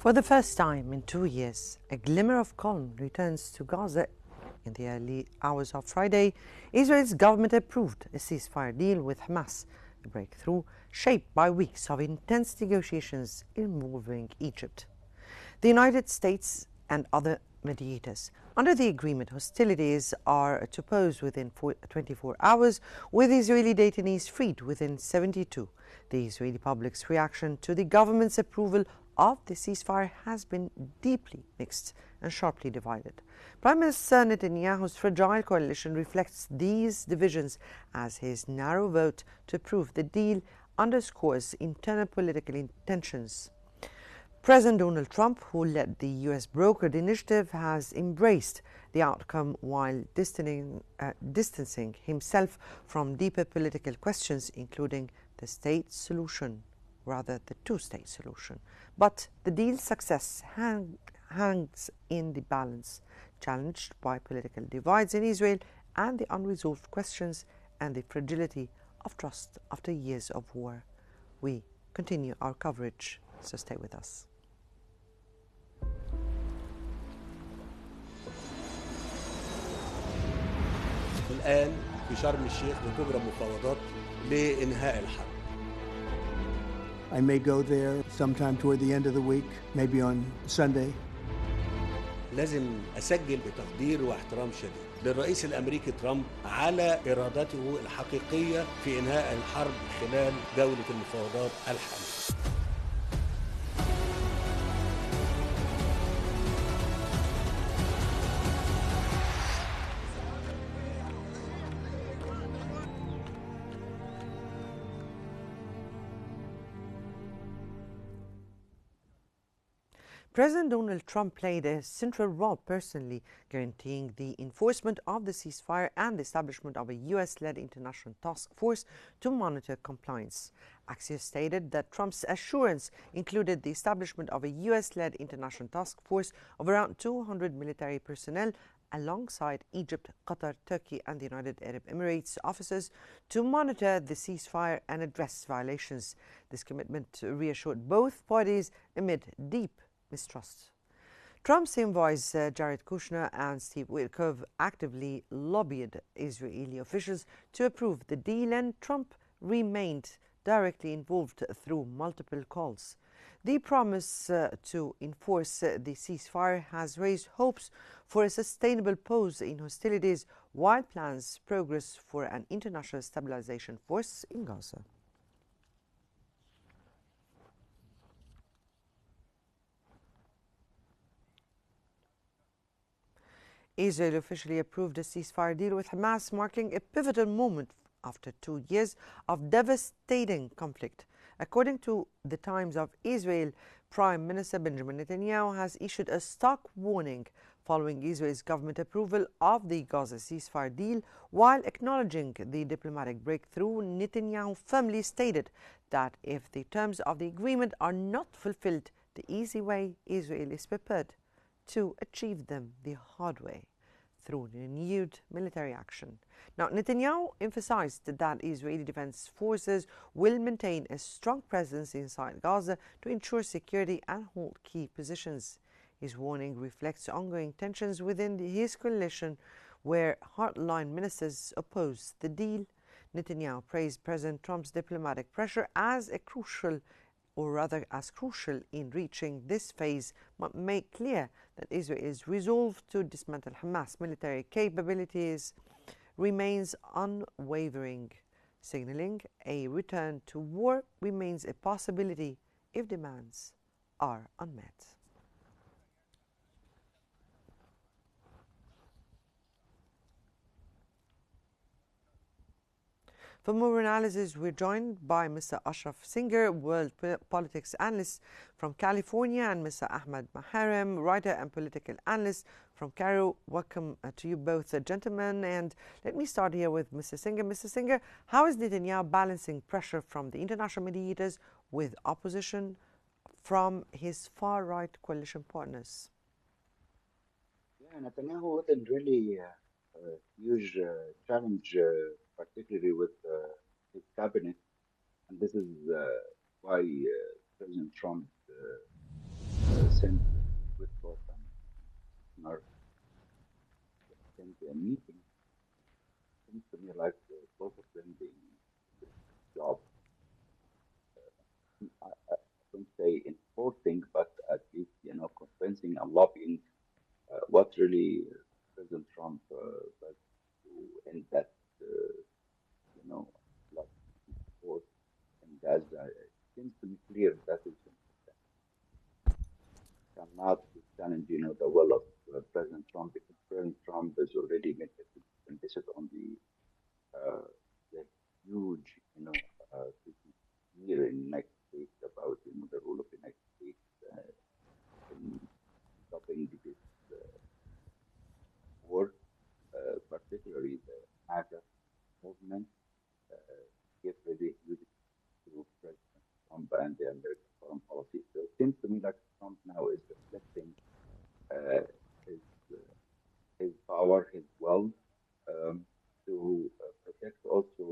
For the first time in 2 years, a glimmer of calm returns to Gaza. In the early hours of Friday, Israel's government approved a ceasefire deal with Hamas, a breakthrough shaped by weeks of intense negotiations involving Egypt, the United States and other mediators. Under the agreement, hostilities are to pause within 24 hours, with Israeli detainees freed within 72. The Israeli public's reaction to the government's approval of the ceasefire has been deeply mixed and sharply divided. Prime Minister Netanyahu's fragile coalition reflects these divisions as his narrow vote to approve the deal underscores internal political intentions. President Donald Trump, who led the U.S. brokered initiative, has embraced the outcome while distancing himself from deeper political questions, including the state solution, rather the two-state solution. But the deal's success hangs in the balance, challenged by political divides in Israel and the unresolved questions and the fragility of trust after years of war. We continue our coverage, so stay with us. الآن في شرم الشيخ بتجرى مفاوضات لإنهاء الحرب. I may go there sometime toward the end of the week, maybe on Sunday. لازم أسجل بتقدير واحترام شديد للرئيس الأمريكي ترامب على إرادته الحقيقية في إنهاء الحرب خلال جولة المفاوضات الحالية. President Donald Trump played a central role personally guaranteeing the enforcement of the ceasefire and the establishment of a U.S.-led international task force to monitor compliance. Axios stated that Trump's assurance included the establishment of a U.S.-led international task force of around 200 military personnel alongside Egypt, Qatar, Turkey and the United Arab Emirates officers to monitor the ceasefire and address violations. This commitment reassured both parties amid deep mistrust. Trump's envoys Jared Kushner and Steve Witkoff actively lobbied Israeli officials to approve the deal, and Trump remained directly involved through multiple calls. The promise to enforce the ceasefire has raised hopes for a sustainable pause in hostilities, while plans progress for an international stabilization force in Gaza. Israel officially approved a ceasefire deal with Hamas, marking a pivotal moment after 2 years of devastating conflict. According to the Times of Israel, Prime Minister Benjamin Netanyahu has issued a stark warning following Israel's government approval of the Gaza ceasefire deal. While acknowledging the diplomatic breakthrough, Netanyahu firmly stated that if the terms of the agreement are not fulfilled the easy way, Israel is prepared to achieve them the hard way through renewed military action. Now, Netanyahu emphasized that Israeli defense forces will maintain a strong presence inside Gaza to ensure security and hold key positions. His warning reflects ongoing tensions within his coalition, where hardline ministers oppose the deal. Netanyahu praised President Trump's diplomatic pressure as crucial in reaching this phase, but made clear that Israel's resolve to dismantle Hamas military capabilities remains unwavering, signaling a return to war remains a possibility if demands are unmet. For more analysis, we're joined by Mr. Ashraf Singer, world politics analyst from California, and Mr. Ahmed Maharem, writer and political analyst from Cairo. Welcome to you both, gentlemen. And let me start here with Mr. Singer. Mr. Singer, how is Netanyahu balancing pressure from the international mediators with opposition from his far-right coalition partners? Yeah, Netanyahu had a really huge challenge, particularly with his cabinet, and this is why President Trump sent Witkoff and Snark in the meeting. Seems to me like both of them doing a good job. I don't say enforcing, but at least convincing and lobbying what really President Trump does to end that blood support in Gaza. It seems to be clear that is cannot challenge the will of President Trump, because President Trump has already made it implicit on the huge here in the United States about the role of the United States in stopping this war, particularly the MAGA movement, get ready to President Trump and the American foreign policy. So it seems to me like Trump now is reflecting his power, his wealth, to protect also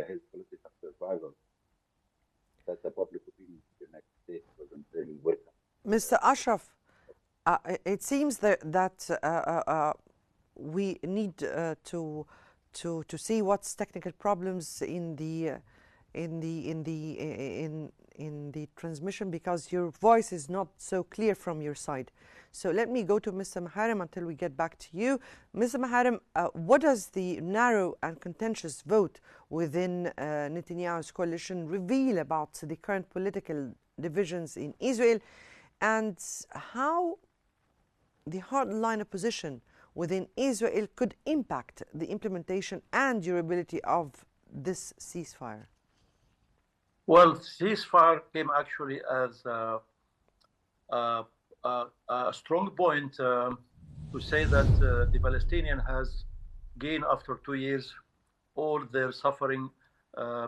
his political survival. That the public opinion in the United States wasn't really welcome. Mr. Ashraf, it seems that we need to see what's technical problems in the transmission, because your voice is not so clear from your side. So let me go to Mr. Maharem until we get back to you. Mr. Maharem, what does the narrow and contentious vote within Netanyahu's coalition reveal about the current political divisions in Israel, and how the hardline opposition within Israel could impact the implementation and durability of this ceasefire? Well, ceasefire came actually as a strong point to say that the Palestinian has gained after 2 years all their suffering,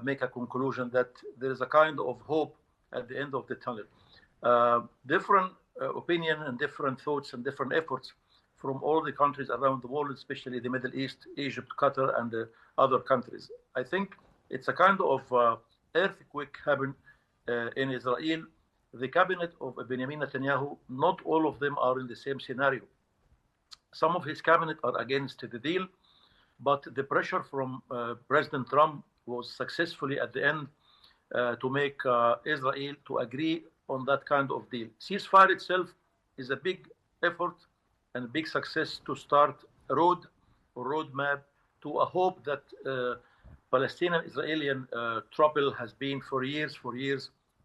make a conclusion that there is a kind of hope at the end of the tunnel. Different opinion and different thoughts and different efforts from all the countries around the world, especially the Middle East, Egypt, Qatar, and other countries. I think it's a kind of earthquake happened in Israel. The cabinet of Benjamin Netanyahu, not all of them are in the same scenario. Some of his cabinet are against the deal, but the pressure from President Trump was successfully at the end to make Israel to agree on that kind of deal. Ceasefire itself is a big effort and a big success to start a roadmap to a hope that Palestinian-Israeli trouble has been for years,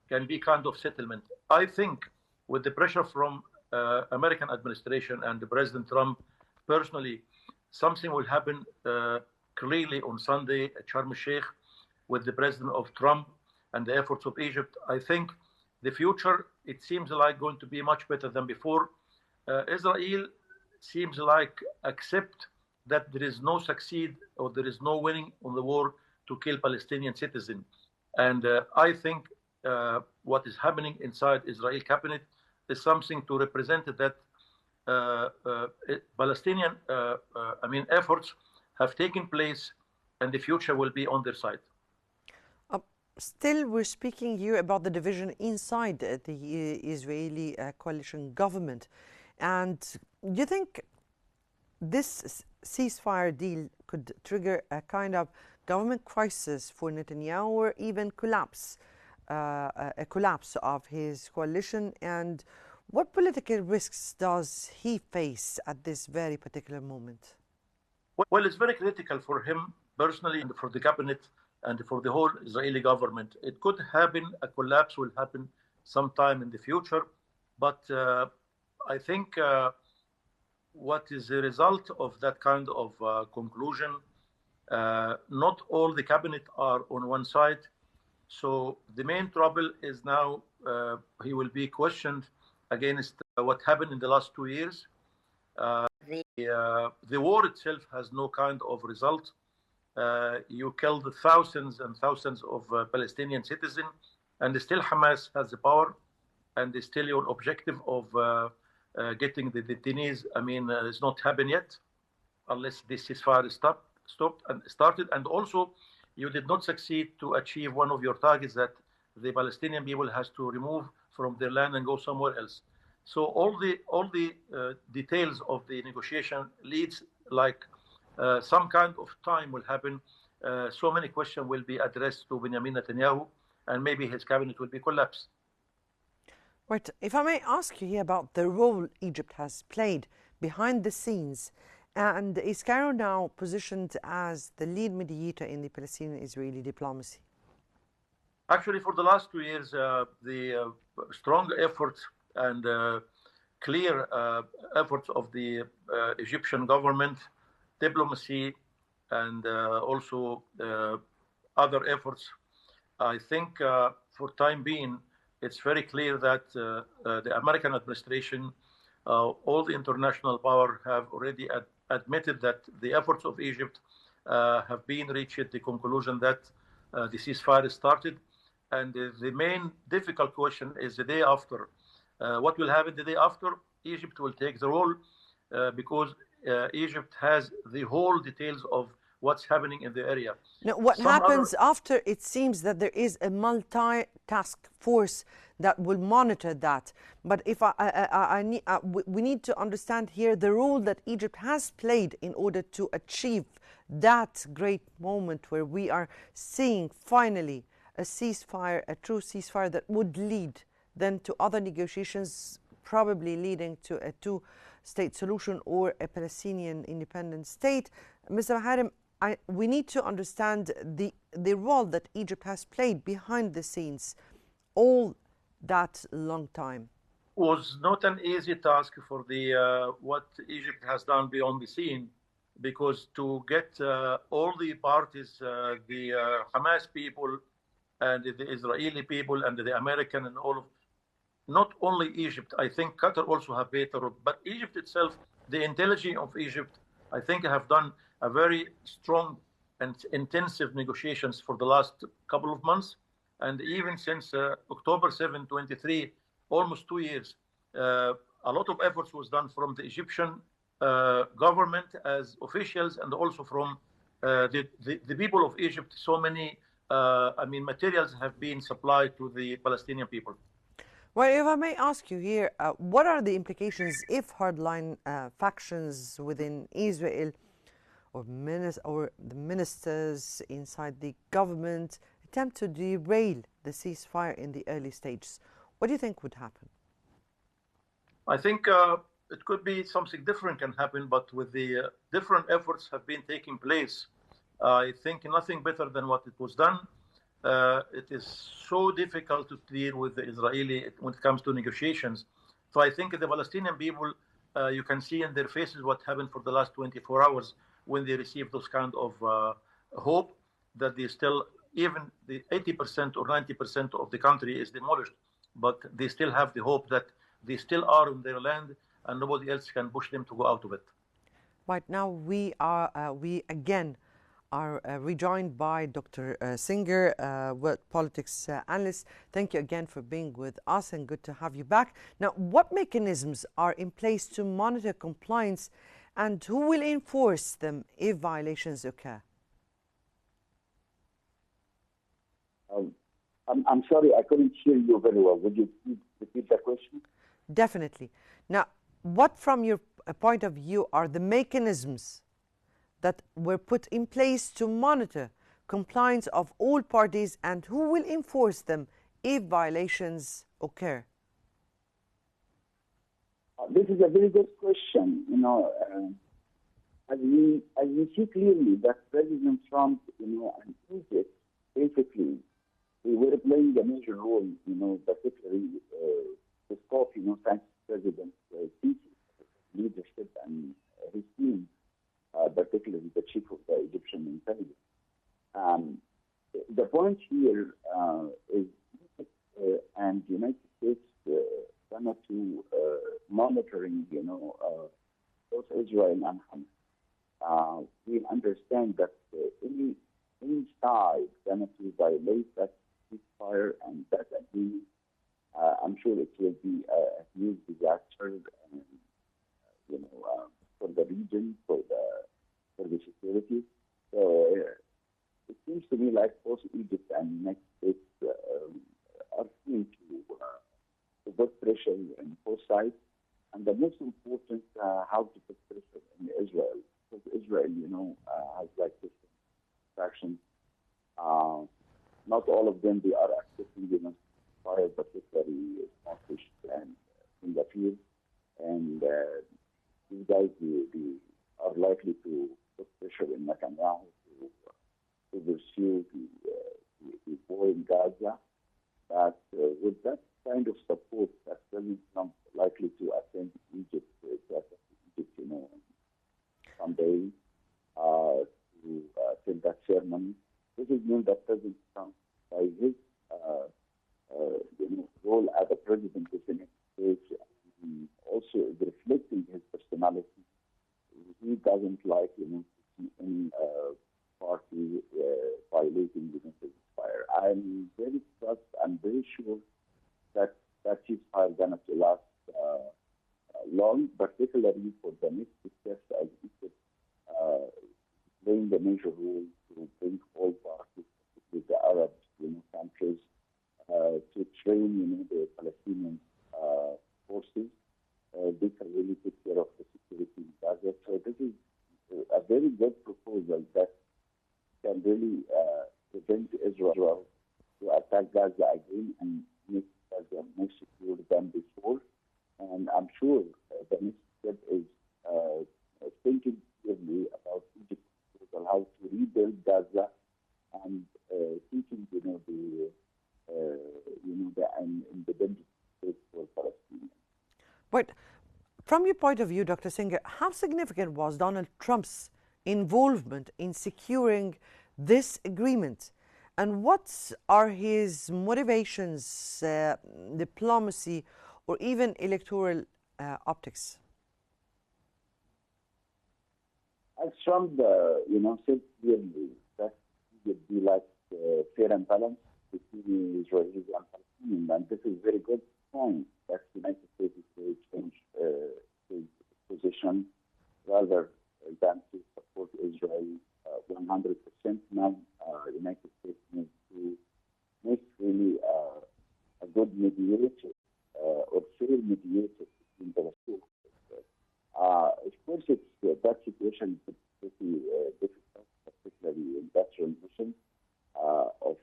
can be kind of settlement. I think with the pressure from American administration and President Trump personally, something will happen clearly on Sunday at Sharm el-Sheikh with the president of Trump and the efforts of Egypt. I think the future, it seems like going to be much better than before. Israel seems like accept that there is no succeed or there is no winning on the war to kill Palestinian citizens. And I think what is happening inside Israel cabinet is something to represent that Palestinian efforts have taken place and the future will be on their side. Still, we're speaking here about the division inside the Israeli coalition government. And do you think this ceasefire deal could trigger a kind of government crisis for Netanyahu, or even a collapse of his coalition? And what political risks does he face at this very particular moment? Well, it's very critical for him personally and for the cabinet and for the whole Israeli government. It could happen, a collapse will happen sometime in the future. But I think what is the result of that kind of conclusion, not all the cabinet are on one side. So the main trouble is now he will be questioned against what happened in the last 2 years. The war itself has no kind of result. You killed thousands and thousands of Palestinian citizens, and still Hamas has the power, and still your objective of getting the detainees, it's not happened yet, unless this ceasefire is stopped and started. And also, you did not succeed to achieve one of your targets, that the Palestinian people has to remove from their land and go somewhere else. So all the details of the negotiation leads like some kind of time will happen. So many questions will be addressed to Benjamin Netanyahu, and maybe his cabinet will be collapsed. Right. If I may ask you here about the role Egypt has played behind the scenes, and is Cairo now positioned as the lead mediator in the Palestinian-Israeli diplomacy? Actually, for the last 2 years, the strong efforts and clear efforts of the Egyptian government, diplomacy, and also other efforts, I think for time being, it's very clear that the American administration, all the international power have already admitted that the efforts of Egypt have been reached the conclusion that the ceasefire started. And the main difficult question is the day after. What will happen the day after? Egypt will take the role because Egypt has the whole details of what's happening in the area. Now, what happens after? It seems that there is a multi-task force that will monitor that. But if we need to understand here the role that Egypt has played in order to achieve that great moment where we are seeing finally a ceasefire, a true ceasefire that would lead then to other negotiations, probably leading to a two-state solution or a Palestinian independent state. Mr. Maharem, we need to understand the role that Egypt has played behind the scenes all that long time. Was not an easy task for the what Egypt has done beyond the scene, because to get all the parties, the Hamas people and the Israeli people and the American and all of, not only Egypt, I think Qatar also have played a role, but Egypt itself, the intelligence of Egypt, I think have done a very strong and intensive negotiations for the last couple of months. And even since October 7, 23, almost 2 years, a lot of efforts was done from the Egyptian government as officials and also from the people of Egypt. So many materials have been supplied to the Palestinian people. Well, if I may ask you here, what are the implications if hardline factions within Israel or the ministers inside the government attempt to derail the ceasefire in the early stages? What do you think would happen? I think it could be something different can happen, but with the different efforts have been taking place, I think nothing better than what it was done. It is so difficult to deal with the Israeli when it comes to negotiations. So I think the Palestinian people, you can see in their faces what happened for the last 24 hours when they received those kind of hope that they still, even the 80% or 90% of the country is demolished, but they still have the hope that they still are in their land and nobody else can push them to go out of it. Right now we again are rejoined by Dr. Singer, world politics analyst. Thank you again for being with us and good to have you back. Now, what mechanisms are in place to monitor compliance and who will enforce them if violations occur? I'm sorry, I couldn't hear you very well. Would you please repeat that question? Definitely. Now, what from your point of view are the mechanisms that were put in place to monitor compliance of all parties and who will enforce them if violations occur? This is a very good question. As we see clearly that President Trump, and Egypt, basically, they were playing a major role, particularly to stop, thanks to President Sisi's leadership and his team, particularly the chief of the Egyptian intelligence. The point here is and United States cannot to monitoring, both Israel and Hamas. We understand that any side cannot to violate that ceasefire and that agreement. I'm sure it will be a huge disaster, for the region, for the security. So it seems to me like both Egypt and United States are keen to put pressure on both sides. And the most important, how to put pressure in Israel. Because Israel, has like different factions. Not all of them, they are accepting, fire, particularly Smartish and in the field. And these guys, they are likely to put pressure in Netanyahu to pursue the war in Gaza. But with that kind of support, that President Trump likely to attend Egypt, someday to attend that ceremony. This is mean that President Trump, by his role as a president of the United States, also is reflecting his personality. He doesn't like, to see any party violating the ceasefire. I'm very sure that ceasefire is going to last long, particularly for the next steps as Egypt playing the major role to bring all parties with the Arab countries to train the Palestinian forces. They can really take care of the security in Gaza. So this is a very good proposal that can really prevent Israel to attack Gaza again and make Gaza more secure than before. And I'm sure the next step is thinking clearly about Egypt's proposal, how to rebuild Gaza and thinking, the independent state for Palestine. But from your point of view, Dr. Singer, how significant was Donald Trump's involvement in securing this agreement? And what are his motivations, diplomacy, or even electoral optics? As Trump, said clearly that he would be like fair and balanced between Israelis and Palestinians, and this is a very good point that the United States is change his position rather than to support Israel 100%. Now, the United States needs to make really a good mediator or fair mediator between the two. Of course, that situation is pretty difficult, particularly in that transition of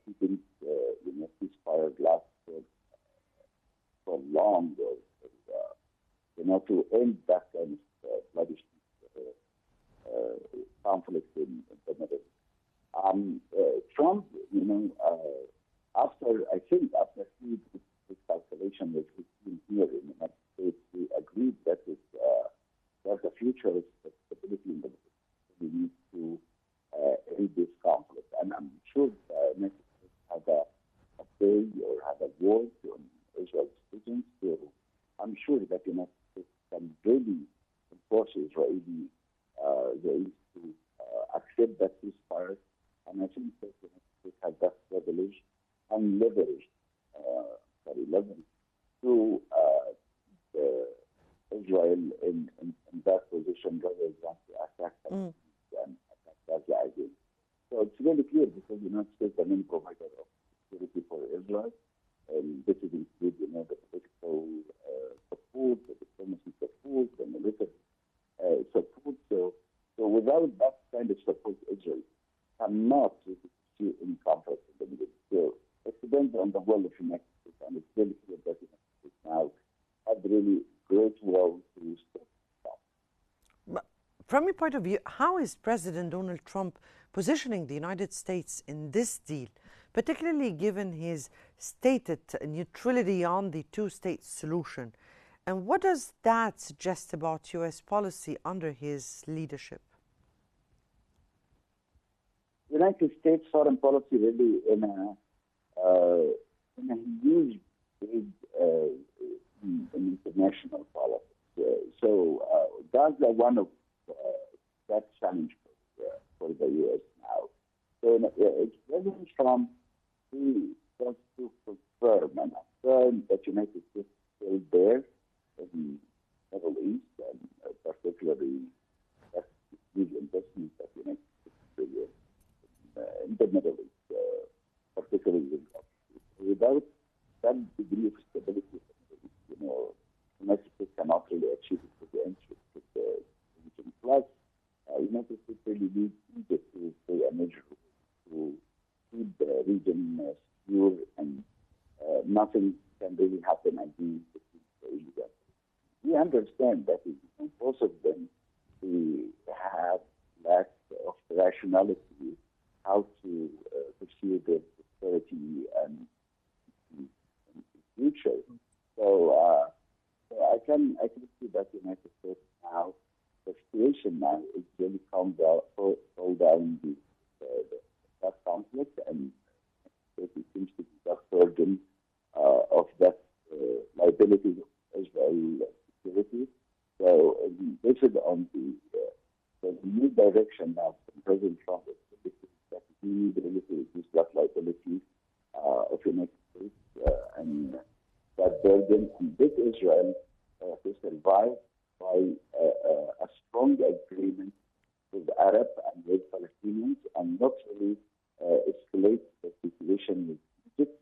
keeping ceasefire last for long, to end that kind of bloody conflict in the Middle East. Trump, after he did his calculation with his team here in the United States, he agreed that the future is stability in the Middle East. We need to end this conflict. And I'm sure United States had a say or had a word on Israel's decisions. So I'm sure that United States can really force Israelis to accept that ceasefire. And I think that United States has that privilege and leverage to Israel in that position rather than to attack and attack Gaza again. So it's really clear because the United States is the main provider of security for Israel. And this is include, the political support, the diplomacy support, the military support. So without that kind of support, Israel cannot see any conflict in the Middle East. So it depends on the will of the United States, and it's really clear that the United States now have really great will to stop that. From your point of view, how is President Donald Trump positioning the United States in this deal, particularly given his stated neutrality on the two-state solution? And what does that suggest about U.S. policy under his leadership? United States foreign policy really in a huge big in international politics. Gaza one of that challenge for the U.S. now. So President Trump, he wants to confirm and affirm that United States is still there in the Middle East, and particularly that huge investment that United States is in the Middle East, particularly without that degree of stability United States cannot really achieve it with the interest of the region. Plus, United States really needs Egypt to play a major role to keep the region secure, and nothing can really happen against the Israel. We understand that both of them have lack of rationality how to pursue their prosperity and future. So I can see that United States now, the situation now is really calm down that conflict, and it seems to be the burden of that liability of Israel security. So based on the new direction now from President Trump, that we need really to reduce that liability of United States and that burden, and with Israel to survive by a strong agreement with Arab and with Palestinians, and not really escalate the situation with Egypt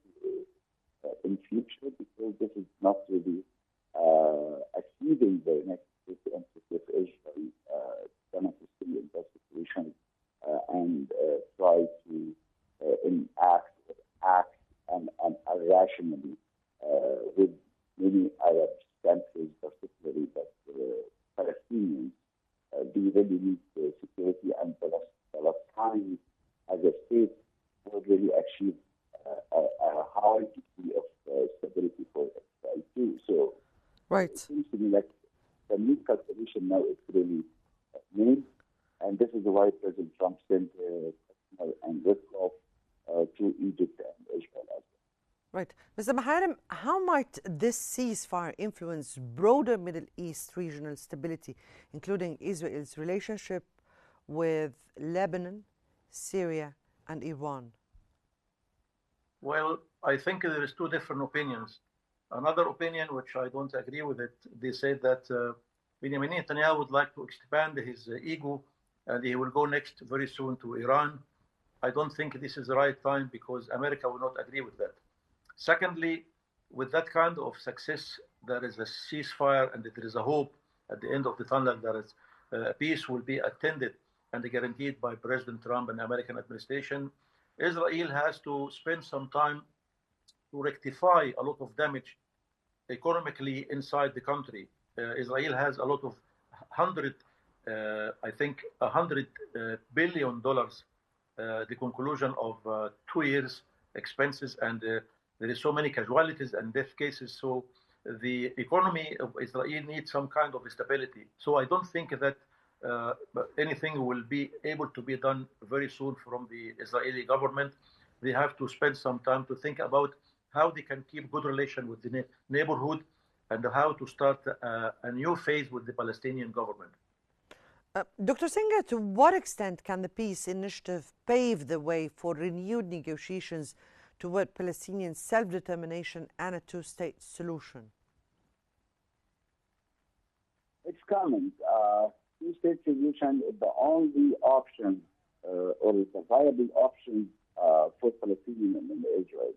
in future, because this is not really achieving the United States interest of Israel going to stay in that situation and try to act and irrationally with many Arab countries, particularly that Palestinians. They really need security, and Palestine as a state will really achieve a high degree of stability for Israel too. So Right. it seems to me like the new calculation now is really made, and this is why President Trump sent and Witkoff to Egypt and Israel as well. Right. Mr. Maharem, how might this ceasefire influence broader Middle East regional stability, including Israel's relationship with Lebanon, Syria, and Iran? Well, I think there is two different opinions. Another opinion, which I don't agree with it, they said that Benjamin Netanyahu would like to expand his ego, and he will go next very soon to Iran. I don't think this is the right time, because America will not agree with that. Secondly, with that kind of success, there is a ceasefire and there is a hope at the end of the tunnel that is, peace will be attended and guaranteed by President Trump and the American administration. Israel has to spend some time to rectify a lot of damage economically inside the country. Israel has a lot of $100 billion, the conclusion of 2 years expenses, and there is so many casualties and death cases. So the economy of Israel needs some kind of stability. So I don't think that anything will be able to be done very soon from the Israeli government. They have to spend some time to think about how they can keep good relation with the neighborhood, and how to start a new phase with the Palestinian government. Dr. Singer, to what extent can the peace initiative pave the way for renewed negotiations toward Palestinian self-determination and a two-state solution? It's coming. Two-state solution is the only option, or the viable option for Palestinians and Israel.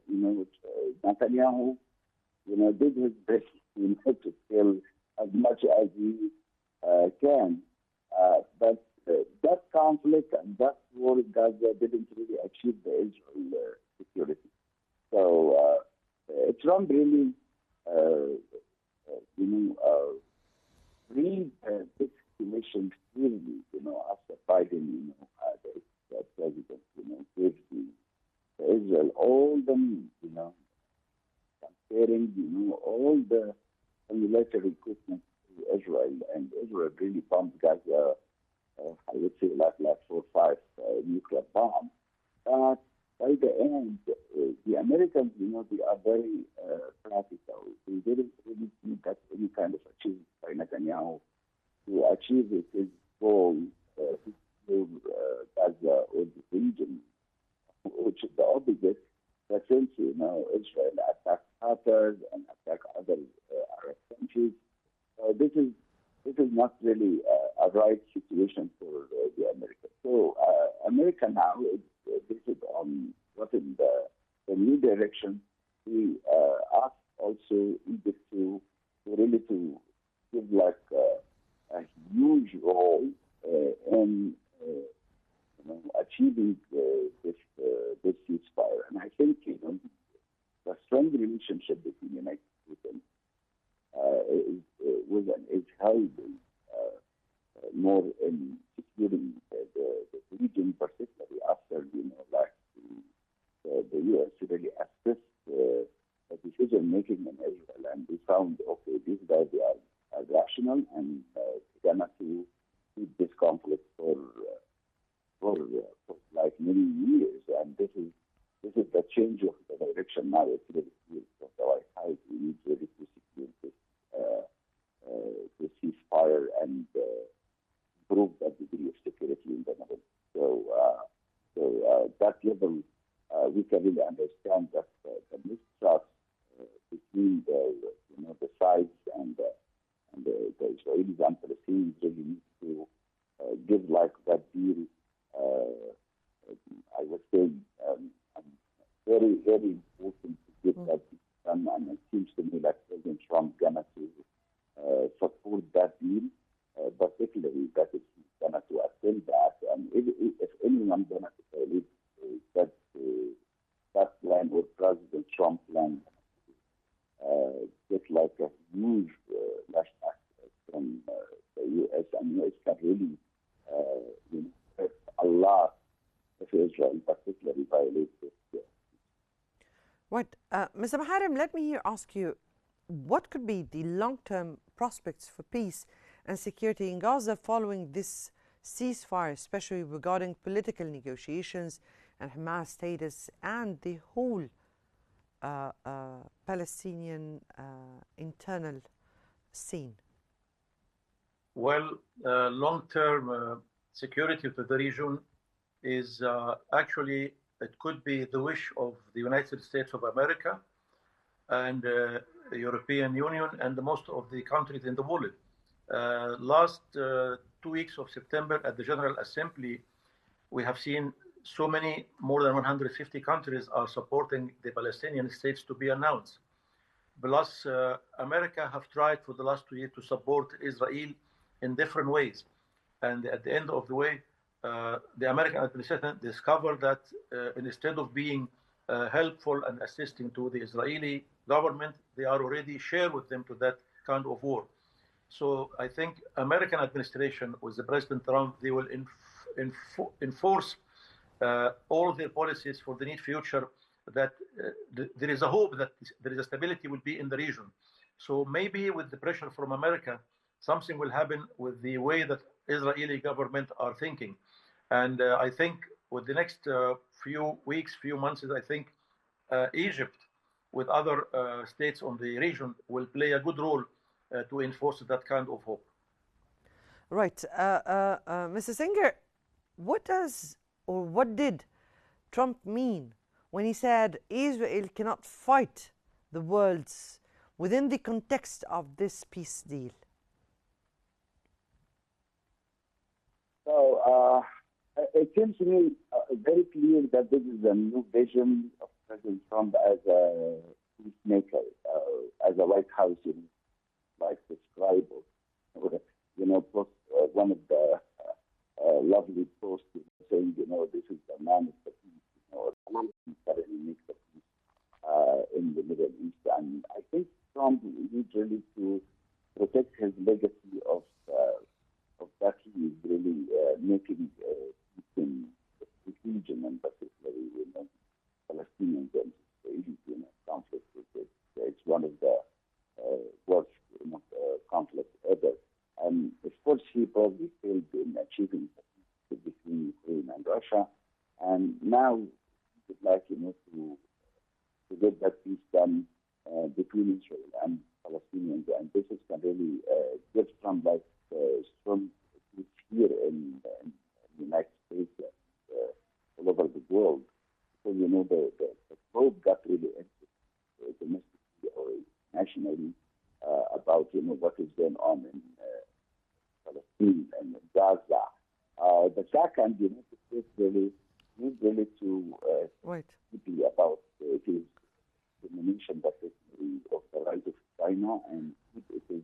Netanyahu, did his best, to kill as much as he can. But that conflict and that war in Gaza didn't really achieve the Israel security. So Trump really, read this situation clearly, after Biden, the president, gives the Israel all the, comparing, all the military equipment to Israel, and Israel really bombed Gaza, I would say like 4 or 5 nuclear bombs. But by the end, the Americans, they are very practical. They didn't really see that any kind of achievement by Netanyahu to achieve his goal to secure Gaza or the region, which is the opposite. But since, Israel attacked Qatar and attacked other Arab countries, this is not really a right situation for the Americans. So America now is based on what is the new direction. We asked also Egypt to this ceasefire. And I think the strong relationship between the United States and is held more in securing the region, particularly after the U.S. really assist the decision making in Israel, and we found these guys are rational and gonna to keep this conflict for like many years, and this is the change of the direction now. It's really clear from the White House. We need really to secure this ceasefire and improve that degree of security in the Middle East. So that level, we can really understand that the mistrust between the sides and the Israelis and Palestinians really need to give like that deal. I would say very, very important to get that done, and it seems to me like President Trump gonna to support that deal, particularly that it's gonna to attend that, and if anyone gonna to believe that plan or President Trump plan get like a huge lashback from the U.S. and U.S. can really hurt a lot of Israel, particularly violate this. Right. Mr. Maharim, let me here ask you, what could be the long-term prospects for peace and security in Gaza following this ceasefire, especially regarding political negotiations and Hamas status and the whole Palestinian internal scene? Well, long-term security of the region is actually, it could be the wish of the United States of America and the European Union and most of the countries in the world. Last 2 weeks of September at the General Assembly, we have seen so many, more than 150 countries are supporting the Palestinian states to be announced. Plus, America have tried for the last 2 years to support Israel in different ways. And at the end of the way, the American administration discovered that instead of being helpful and assisting to the Israeli government, they are already shared with them to that kind of war. So I think American administration with the President Trump, they will enforce all their policies for the near future, that there is a hope that there is a stability will be in the region. So maybe with the pressure from America, something will happen with the way that Israeli government are thinking. And I think with the next few weeks, few months, I think Egypt with other states on the region will play a good role to enforce that kind of hope. Right. Mr. Singer, what did Trump mean when he said Israel cannot fight the world's within the context of this peace deal? So it seems to me very clear that this is a new vision of President Trump as a peacemaker, as a White House, like described, post one of the lovely posts saying, this is the man of the peace, the man who suddenly makes the peace in the Middle East. And I think Trump needs really to protect his legacy of that he is really making peace in the region, and particularly Palestinians and Israelis conflict. It's one of the worst conflicts ever. And of course, he probably failed in achieving peace between Ukraine and Russia. And now he would like, to get that peace done between Israel and Palestinians. And this is can really give Trump like strong peace here in the United States and all over the world. So, the probe got really interested domestically or nationally about, what is going on in Palestine and Gaza. The second, the United States really need to deeply about its domination, particularly of the rise of China, and it is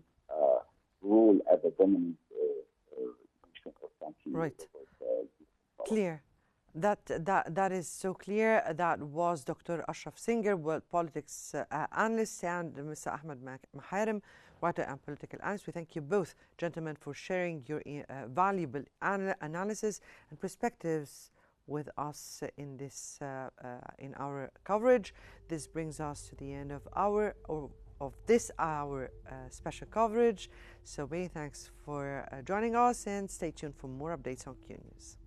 role as a dominant nation or country. Right. Clear. That is so clear. That was Dr. Ashraf Singer, world politics analyst, and Mr. Ahmed Maharem, writer and political analyst. We thank you both, gentlemen, for sharing your valuable analysis and perspectives with us in this in our coverage. This brings us to the end of our special coverage. So many thanks for joining us, and stay tuned for more updates on Qnews.